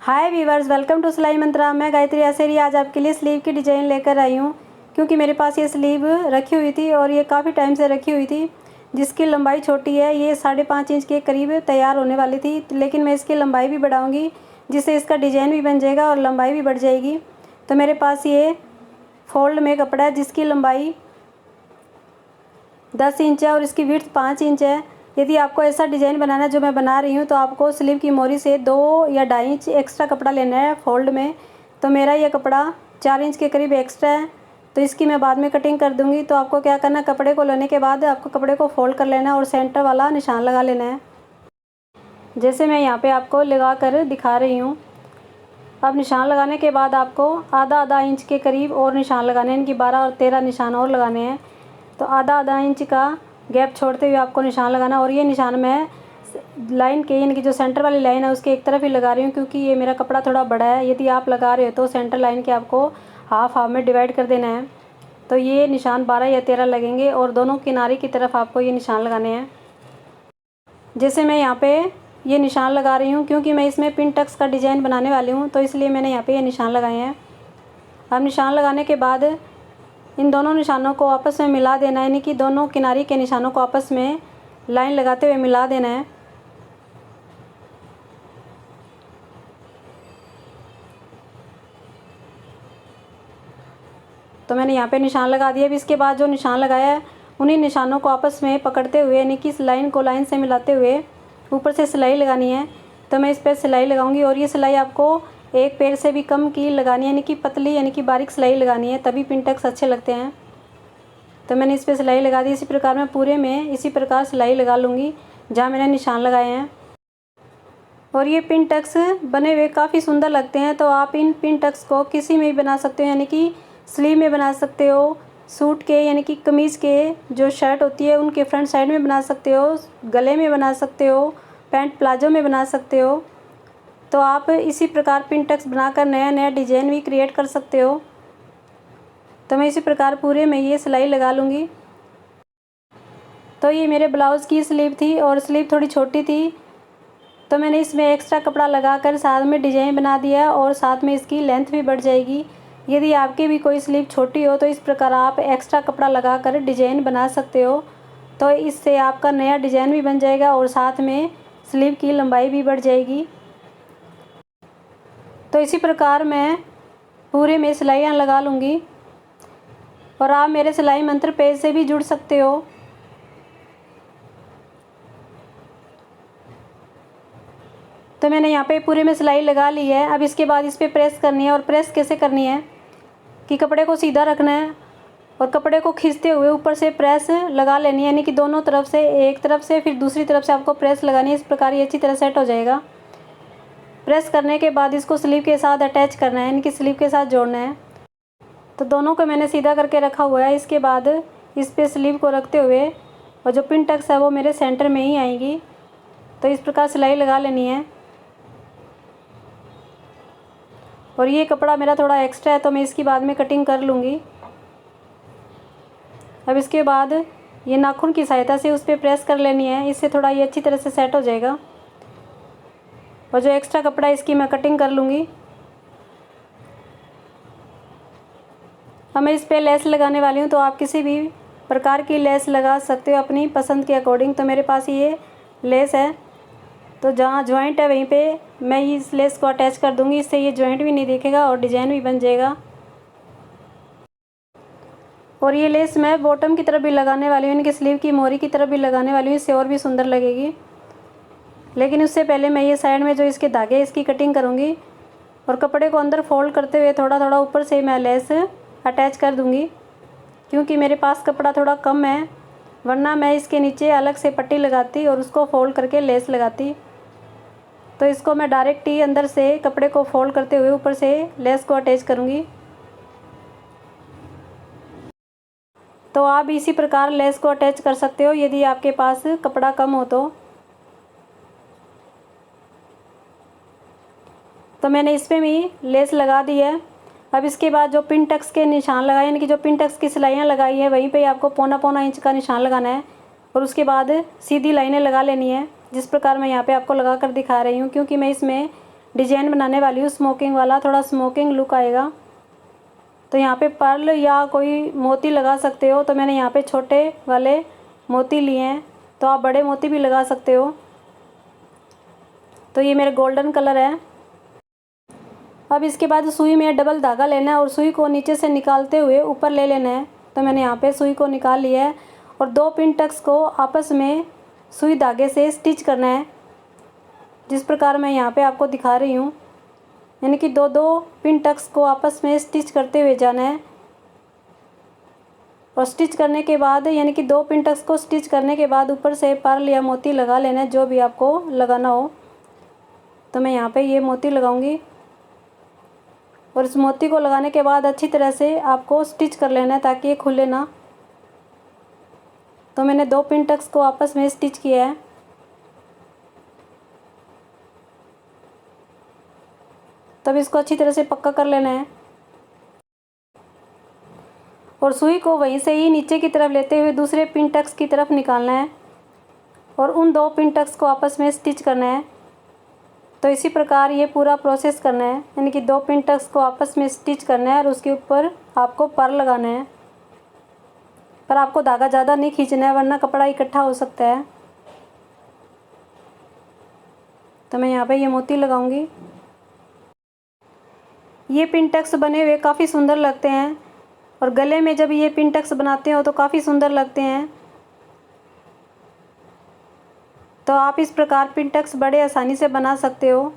Hi viewers, welcome to सिलाई मंत्रा। मैं गायत्री आसेरी आज आपके लिए स्लीव की डिज़ाइन लेकर आई हूँ, क्योंकि मेरे पास ये स्लीव रखी हुई थी और ये काफ़ी टाइम से रखी हुई थी, जिसकी लंबाई छोटी है। ये 5.5 इंच के करीब तैयार होने वाली थी, लेकिन मैं इसकी लंबाई भी बढ़ाऊँगी, जिससे इसका डिज़ाइन भी बन जाएगा और लंबाई भी बढ़ जाएगी। तो मेरे पास ये फोल्ड में कपड़ा है, जिसकी लंबाई 10 इंच है और इसकी विड्थ 5 इंच है। यदि आपको ऐसा डिज़ाइन बनाना है जो मैं बना रही हूँ, तो आपको स्लीव की मोरी से 2 या 2.5 इंच एक्स्ट्रा कपड़ा लेना है फोल्ड में। तो मेरा ये कपड़ा 4 इंच के करीब एक्स्ट्रा है, तो इसकी मैं बाद में कटिंग कर दूँगी। तो आपको क्या करना है, कपड़े को लेने के बाद आपको कपड़े को फोल्ड कर लेना है और सेंटर वाला निशान लगा लेना है, जैसे मैं यहाँ पर आपको लगा कर दिखा रही हूँ। अब निशान लगाने के बाद आपको आधा इंच के करीब और निशान लगाने हैं, इनकी 12 और 13 निशान और लगाने हैं। तो आधा इंच का गैप छोड़ते हुए आपको निशान लगाना। और ये निशान मैं लाइन के, यानी कि जो सेंटर वाली लाइन है उसके एक तरफ ही लगा रही हूँ, क्योंकि ये मेरा कपड़ा थोड़ा बड़ा है। यदि आप लगा रहे हो तो सेंटर लाइन के आपको हाफ में डिवाइड कर देना है। तो ये निशान 12 या 13 लगेंगे और दोनों किनारे की तरफ आपको ये निशान लगाने हैं। जैसे मैं यहाँ पे ये निशान लगा रही हूँ, क्योंकि मैं इसमें पिन टक्स का डिज़ाइन बनाने वाली हूँ, तो इसलिए मैंने यहाँ पे ये निशान लगाए हैं। अब निशान लगाने के बाद इन दोनों निशानों को आपस में मिला देना है, यानी कि दोनों किनारे के निशानों को आपस में लाइन लगाते हुए मिला देना है। तो मैंने यहाँ पे निशान लगा दिया। अब इसके बाद जो निशान लगाया है, उन्हीं निशानों को आपस में पकड़ते हुए, यानी कि इस लाइन को लाइन से मिलाते हुए ऊपर से सिलाई लगानी है। तो मैं इस पर सिलाई लगाऊंगी, और ये सिलाई आपको एक पैर से भी कम की लगानी है, यानी कि पतली, यानी कि बारीक सिलाई लगानी है, तभी पिन टक्स अच्छे लगते हैं। तो मैंने इस पर सिलाई लगा दी। इसी प्रकार मैं पूरे में इसी प्रकार सिलाई लगा लूँगी जहाँ मैंने निशान लगाए हैं। और ये पिन टक्स बने हुए काफ़ी सुंदर लगते हैं। तो आप इन पिन टक्स को किसी में भी बना सकते हो, यानी कि स्लीव में बना सकते हो, सूट के यानी कि कमीज़ के जो शर्ट होती है उनके फ्रंट साइड में बना सकते हो, गले में बना सकते हो, पैंट प्लाजो में बना सकते हो। तो आप इसी प्रकार पिन टक्स बनाकर नया नया डिज़ाइन भी क्रिएट कर सकते हो। तो मैं इसी प्रकार पूरे में ये सिलाई लगा लूँगी। तो ये मेरे ब्लाउज़ की स्लीव थी और स्लीव थोड़ी छोटी थी, तो मैंने इसमें एक्स्ट्रा कपड़ा लगाकर साथ में डिज़ाइन बना दिया और साथ में इसकी लेंथ भी बढ़ जाएगी। यदि आपकी भी कोई स्लीव छोटी हो तो इस प्रकार आप एक्स्ट्रा कपड़ा लगाकर डिज़ाइन बना सकते हो। तो इससे आपका नया डिज़ाइन भी बन जाएगा और साथ में स्लीव की लंबाई भी बढ़ जाएगी। तो इसी प्रकार मैं पूरे में सिलाइयाँ लगा लूँगी। और आप मेरे सिलाई मंत्र पेज से भी जुड़ सकते हो। तो मैंने यहाँ पे पूरे में सिलाई लगा ली है। अब इसके बाद इस पर प्रेस करनी है। और प्रेस कैसे करनी है कि कपड़े को सीधा रखना है और कपड़े को खींचते हुए ऊपर से प्रेस लगा लेनी है, यानी कि दोनों तरफ से, एक तरफ से फिर दूसरी तरफ से आपको प्रेस लगानी है। इस प्रकार ये अच्छी तरह सेट हो जाएगा। प्रेस करने के बाद इसको स्लीव के साथ अटैच करना है, यानी कि स्लीव के साथ जोड़ना है। तो दोनों को मैंने सीधा करके रखा हुआ है। इसके बाद इस पे स्लीव को रखते हुए और जो पिन टक्स है वो मेरे सेंटर में ही आएगी। तो इस प्रकार सिलाई लगा लेनी है। और ये कपड़ा मेरा थोड़ा एक्स्ट्रा है, तो मैं इसकी बाद में कटिंग कर लूँगी। अब इसके बाद ये नाखून की सहायता से उस पर प्रेस कर लेनी है, इससे थोड़ा ये अच्छी तरह से सेट हो जाएगा। और जो एक्स्ट्रा कपड़ा है इसकी मैं कटिंग कर लूँगी। अब मैं इस पर लेस लगाने वाली हूँ, तो आप किसी भी प्रकार की लेस लगा सकते हो अपनी पसंद के अकॉर्डिंग। तो मेरे पास ये लेस है, तो जहाँ जॉइंट है वहीं पे मैं इस लेस को अटैच कर दूँगी। इससे ये जॉइंट भी नहीं दिखेगा और डिज़ाइन भी बन जाएगा। और ये लेस मैं बॉटम की तरफ भी लगाने वाली हूँ, इनकी स्लीव की मोरी की तरफ भी लगाने वाली हूँ, इससे और भी सुंदर लगेगी। लेकिन उससे पहले मैं ये साइड में जो इसके धागे इसकी कटिंग करूँगी। और कपड़े को अंदर फोल्ड करते हुए थोड़ा थोड़ा ऊपर से मैं लेस अटैच कर दूँगी, क्योंकि मेरे पास कपड़ा थोड़ा कम है, वरना मैं इसके नीचे अलग से पट्टी लगाती और उसको फोल्ड करके लेस लगाती। तो इसको मैं डायरेक्ट ही अंदर से कपड़े को फोल्ड करते हुए ऊपर से लेस को अटैच करूँगी। तो आप इसी प्रकार लेस को अटैच कर सकते हो यदि आपके पास कपड़ा कम हो तो मैंने इस पर भी लेस लगा दी है। अब इसके बाद जो पिन टक्स के निशान लगाए, यानी कि जो पिन टक्स की सिलाइयाँ लगाई है वहीं पे आपको 1.25 इंच का निशान लगाना है। और उसके बाद सीधी लाइनें लगा लेनी है, जिस प्रकार मैं यहाँ पे आपको लगा कर दिखा रही हूँ, क्योंकि मैं इसमें डिजाइन बनाने वाली हूँ स्मोकिंग वाला, थोड़ा स्मोकिंग लुक आएगा। तो यहाँ पे पर्ल या कोई मोती लगा सकते हो। तो मैंने यहाँ पे छोटे वाले मोती लिए हैं, तो आप बड़े मोती भी लगा सकते हो। तो ये मेरा गोल्डन कलर है। अब इसके बाद सुई में डबल धागा लेना है और सुई को नीचे से निकालते हुए ऊपर ले लेना है। तो मैंने यहाँ पे सुई को निकाल लिया है और 2 पिन टक्स को आपस में सुई धागे से स्टिच करना है, जिस प्रकार मैं यहाँ पे आपको दिखा रही हूँ। यानी कि 2-2 पिन टक्स को आपस में स्टिच करते हुए जाना है। और स्टिच करने के बाद यानी कि 2 पिन टक्स को स्टिच करने के बाद ऊपर से पर्ल या मोती लगा लेना है, जो भी आपको लगाना हो। तो मैं यहाँ पे ये मोती लगाऊंगी और इस मोती को लगाने के बाद अच्छी तरह से आपको स्टिच कर लेना है ताकि ये खुले ना। तो मैंने 2 पिन टक्स को आपस में स्टिच किया है। तब इसको अच्छी तरह से पक्का कर लेना है और सुई को वहीं से ही नीचे की तरफ लेते हुए दूसरे पिन टक्स की तरफ निकालना है और उन 2 पिन टक्स को आपस में स्टिच करना है। तो इसी प्रकार ये पूरा प्रोसेस करना है, यानी कि 2 पिन टक्स को आपस में स्टिच करना है और उसके ऊपर आपको पर्ल लगाना है। पर आपको धागा ज़्यादा नहीं खींचना है, वरना कपड़ा इकट्ठा हो सकता है। तो मैं यहाँ पे ये मोती लगाऊंगी। ये पिन टक्स बने हुए काफ़ी सुंदर लगते हैं और गले में जब ये पिन टक्स बनाते हो तो काफ़ी सुंदर लगते हैं। तो आप इस प्रकार पिन टक्स बड़े आसानी से बना सकते हो।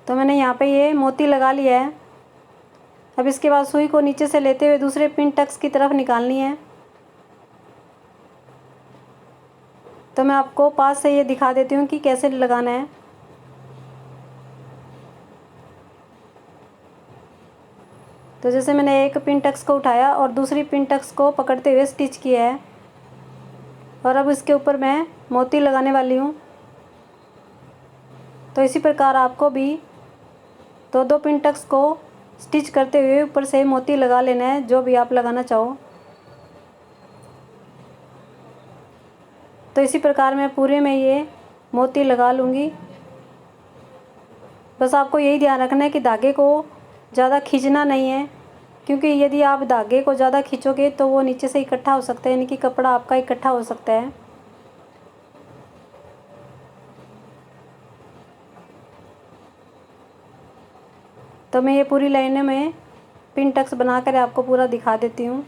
तो मैंने यहाँ पे ये मोती लगा लिया है। अब इसके बाद सुई को नीचे से लेते हुए दूसरे पिन टक्स की तरफ निकालनी है। तो मैं आपको पास से ये दिखा देती हूँ कि कैसे लगाना है। तो जैसे मैंने एक पिन टक्स को उठाया और दूसरी पिन टक्स को पकड़ते हुए स्टिच किया है और अब इसके ऊपर मैं मोती लगाने वाली हूँ। तो इसी प्रकार आपको भी 2-2 पिन टक्स को स्टिच करते हुए ऊपर से मोती लगा लेना है, जो भी आप लगाना चाहो। तो इसी प्रकार मैं पूरे में ये मोती लगा लूँगी। बस आपको यही ध्यान रखना है कि धागे को ज़्यादा खींचना नहीं है, क्योंकि यदि आप धागे को ज़्यादा खींचोगे तो वो नीचे से इकट्ठा हो सकता है, यानी कि कपड़ा आपका इकट्ठा हो सकता है। तो मैं ये पूरी लाइनें में पिन टक्स बनाकर आपको पूरा दिखा देती हूँ।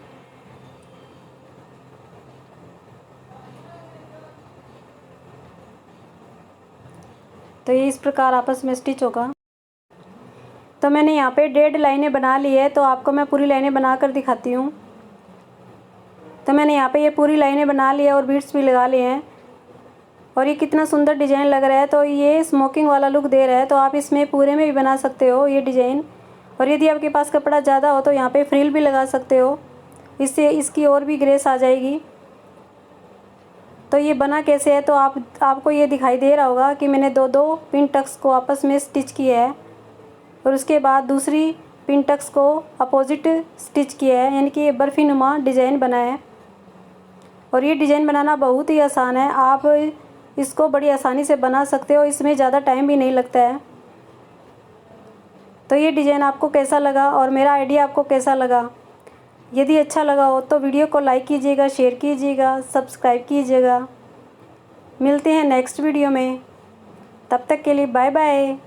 तो ये इस प्रकार आपस में स्टिच होगा। तो मैंने यहाँ पे 1.5 लाइनें बना ली है, तो आपको मैं पूरी लाइनें बना कर दिखाती हूँ। तो मैंने यहाँ पे ये पूरी लाइनें बना ली है और बीड्स भी लगा लिए हैं और ये कितना सुंदर डिज़ाइन लग रहा है। तो ये स्मोकिंग वाला लुक दे रहा है, तो आप इसमें पूरे में भी बना सकते हो ये डिज़ाइन। और यदि आपके पास कपड़ा ज़्यादा हो तो यहाँ पे फ्रिल भी लगा सकते हो, इससे इसकी और भी ग्रेस आ जाएगी। तो ये बना कैसे है, तो आपको ये दिखाई दे रहा होगा कि मैंने 2-2 पिन टक्स को आपस में स्टिच किया है और उसके बाद दूसरी पिन टक्स को अपोजिट स्टिच किया है, यानी कि ये बर्फ़ी नुमा डिज़ाइन बना है। और ये डिज़ाइन बनाना बहुत ही आसान है, आप इसको बड़ी आसानी से बना सकते हो, इसमें ज़्यादा टाइम भी नहीं लगता है। तो ये डिज़ाइन आपको कैसा लगा और मेरा आइडिया आपको कैसा लगा? यदि अच्छा लगा हो तो वीडियो को लाइक कीजिएगा, शेयर कीजिएगा, सब्सक्राइब कीजिएगा। मिलते हैं नेक्स्ट वीडियो में, तब तक के लिए बाय बाय।